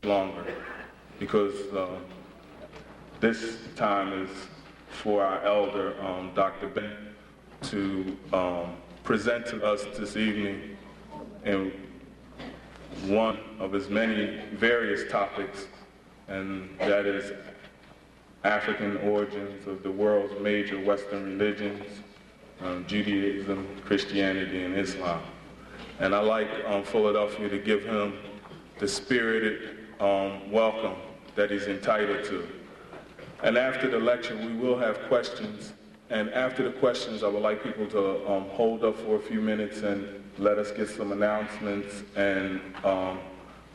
longer, because this time is for our elder, Dr. Ben, to present to us this evening in one of his many various topics, and that is African origins of the world's major Western religions, Judaism, Christianity, and Islam. And I'd like Philadelphia to give him the spirited welcome that he's entitled to. And after the lecture, we will have questions. And after the questions, I would like people to hold up for a few minutes and let us get some announcements and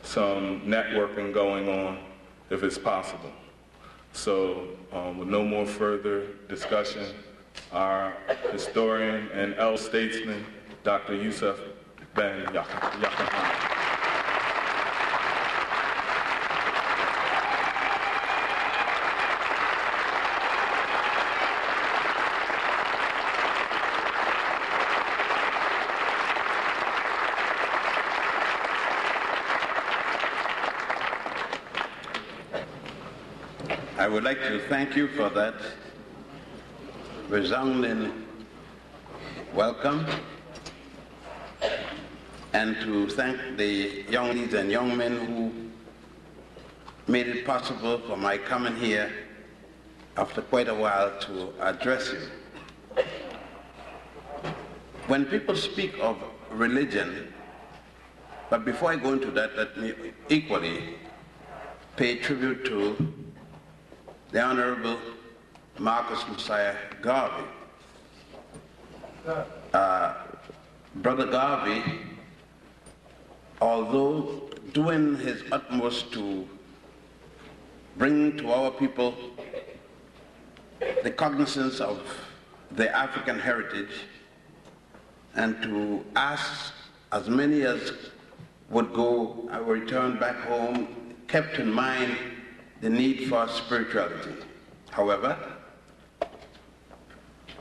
some networking going on, if it's possible. So with no more further discussion, our historian and elder statesman, Dr. Yosef ben-Jochannan. I would like to thank you for that resounding welcome, and to thank the young ladies and young men who made it possible for my coming here after quite a while to address you. When people speak of religion, but before I go into that, let me equally pay tribute to the Honorable Marcus Messiah Garvey. Brother Garvey, although doing his utmost to bring to our people the cognizance of their African heritage and to ask as many as would go or return back home, kept in mind the need for spirituality. However,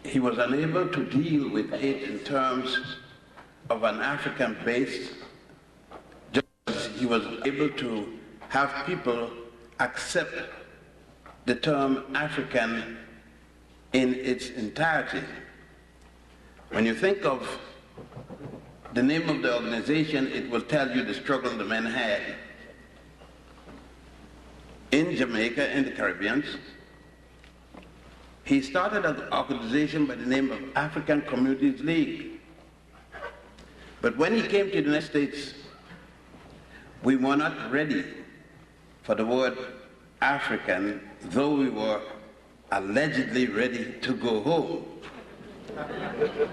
he was unable to deal with it in terms of an African base, just as he was able to have people accept the term African in its entirety. When you think of the name of the organization, it will tell you the struggle the men had in Jamaica, in the Caribbean. He started an organization by the name of African Communities League. But when he came to the United States, we were not ready for the word African, though we were allegedly ready to go home.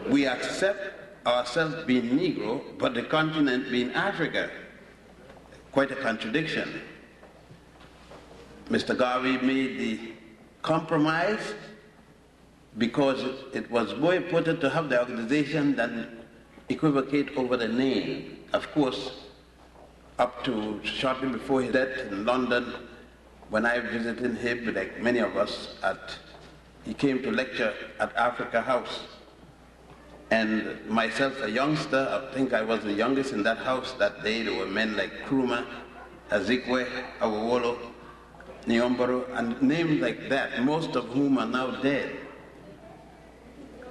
We accept ourselves being Negro, but the continent being Africa. Quite a contradiction. Mr. Garvey made the compromise because it was more important to have the organization than equivocate over the name. Of course, up to shortly before his death in London, when I visited him, like many of us, he came to lecture at Africa House. And myself, a youngster, I think I was the youngest in that house that day. There were men like Krumah, Azikwe, Awolo, Nyomboro, and names like that, most of whom are now dead.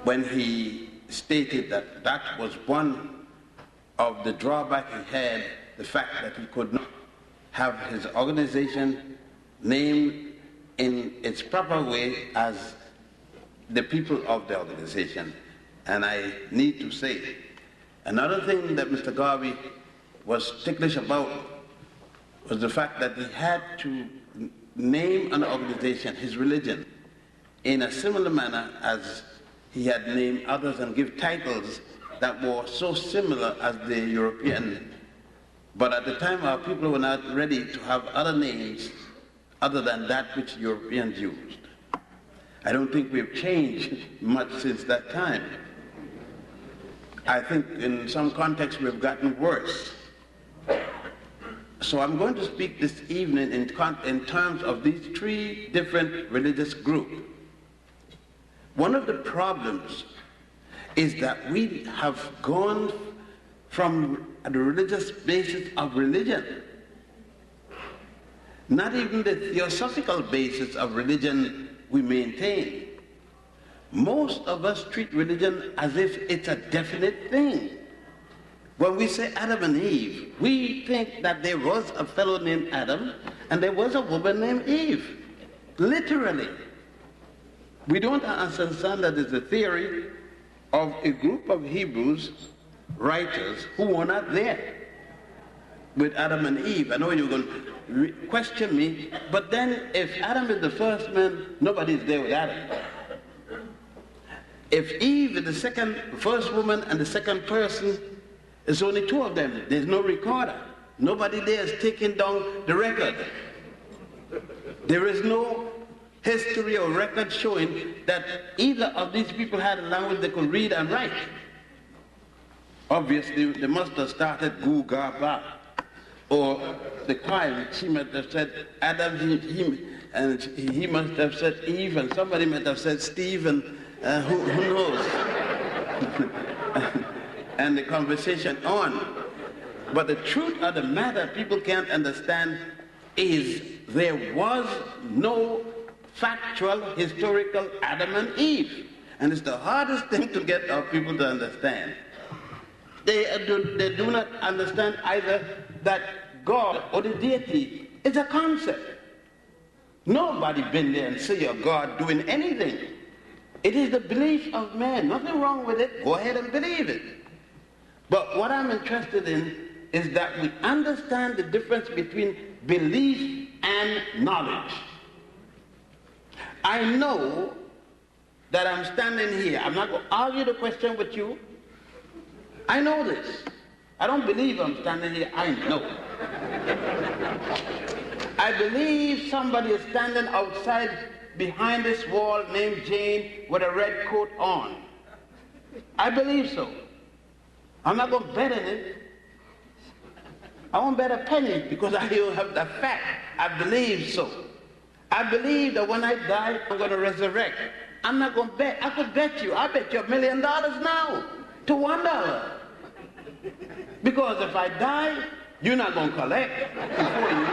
When he stated that that was one of the drawbacks he had, the fact that he could not have his organization named in its proper way as the people of the organization. And I need to say, another thing that Mr. Garvey was ticklish about was the fact that he had to name an organization, his religion, in a similar manner as he had named others and give titles that were so similar as the European. But at the time, our people were not ready to have other names other than that which Europeans used. I don't think we've changed much since that time. I think in some contexts we've gotten worse. So I'm going to speak this evening in terms of these three different religious groups. One of the problems is that we have gone from the religious basis of religion not even the theosophical basis of religion we maintain. Most of us treat religion as if it's a definite thing. When we say Adam and Eve, we think that there was a fellow named Adam and there was a woman named Eve. Literally. We don't understand that it's a theory of a group of Hebrews writers who were not there with Adam and Eve. I know you're going to question me, but then if Adam is the first man, nobody's there with Adam. If Eve is the first woman and the second person, it's only two of them. There's no recorder. Nobody there is taking down the record. There is no history or record showing that either of these people had a language they could read and write. Obviously, they must have started Gu Ga Ba. Or the crime, she might have said Adam, and he must have said Eve, and somebody might have said Steve, and who knows? And the conversation on. But the truth of the matter people can't understand is there was no factual, historical Adam and Eve. And it's the hardest thing to get our people to understand. They do not understand either that God or the deity is a concept. Nobody been there and see a God doing anything. It is the belief of man. Nothing wrong with it. Go ahead and believe it. But what I'm interested in is that we understand the difference between belief and knowledge. I know that I'm standing here. I'm not going to argue the question with you. I know this. I don't believe I'm standing here. I know. I believe somebody is standing outside behind this wall named Jane with a red coat on. I believe so. I'm not going to bet on it. I won't bet a penny because I don't have the fact. I believe so. I believe that when I die, I'm going to resurrect. I'm not going to bet. I could bet you. I bet you $1 million now to $1. Because if I die, you're not going to collect before you.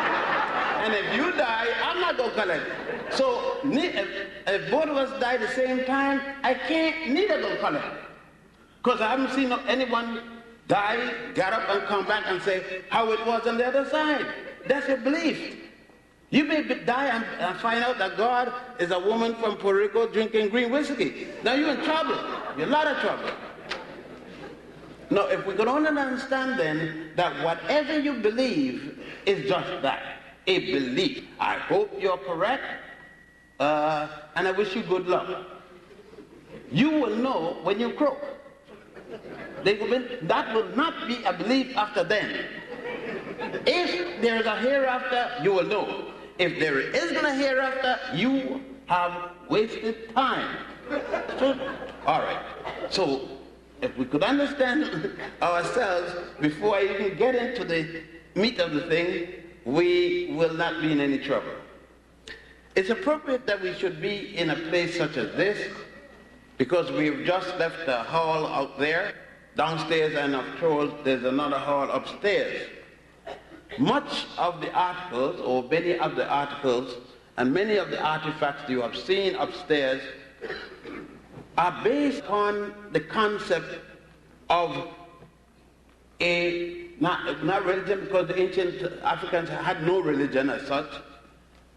And if you die, I'm not going to collect. So if both of us die at the same time, I can't neither go collect. Because I haven't seen anyone die, get up and come back and say how it was on the other side. That's a belief. You may die and find out that God is a woman from Puerto Rico drinking green whiskey. Now you're in trouble. You're in a lot of trouble. Now, if we could only understand then that whatever you believe is just that, a belief. I hope you're correct, and I wish you good luck. You will know when you croak. That will not be a belief after then. If there is a hereafter, you will know. If there isn't a hereafter, you have wasted time. So, all right. So, if we could understand ourselves before I even get into the meat of the thing, we will not be in any trouble. It's appropriate that we should be in a place such as this because we've just left the hall out there, downstairs, and of course there's another hall upstairs. Much of the articles, or many of the articles, and many of the artifacts you have seen upstairs are based on the concept of not religion, because the ancient Africans had no religion as such,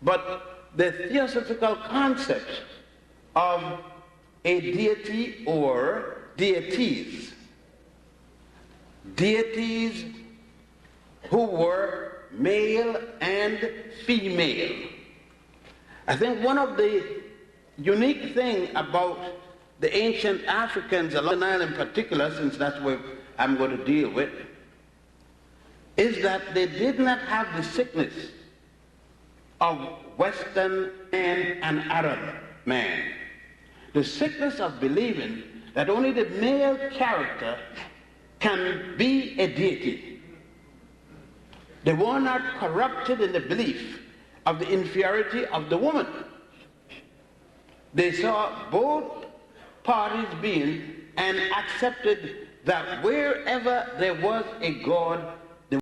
but the theosophical concept of a deity or deities. Deities who were male and female. I think one of the unique things about the ancient Africans, along the Nile in particular, since that's what I'm going to deal with, is that they did not have the sickness of Western man and Arab man. The sickness of believing that only the male character can be a deity. They were not corrupted in the belief of the inferiority of the woman. They saw both parties being and accepted that wherever there was a God,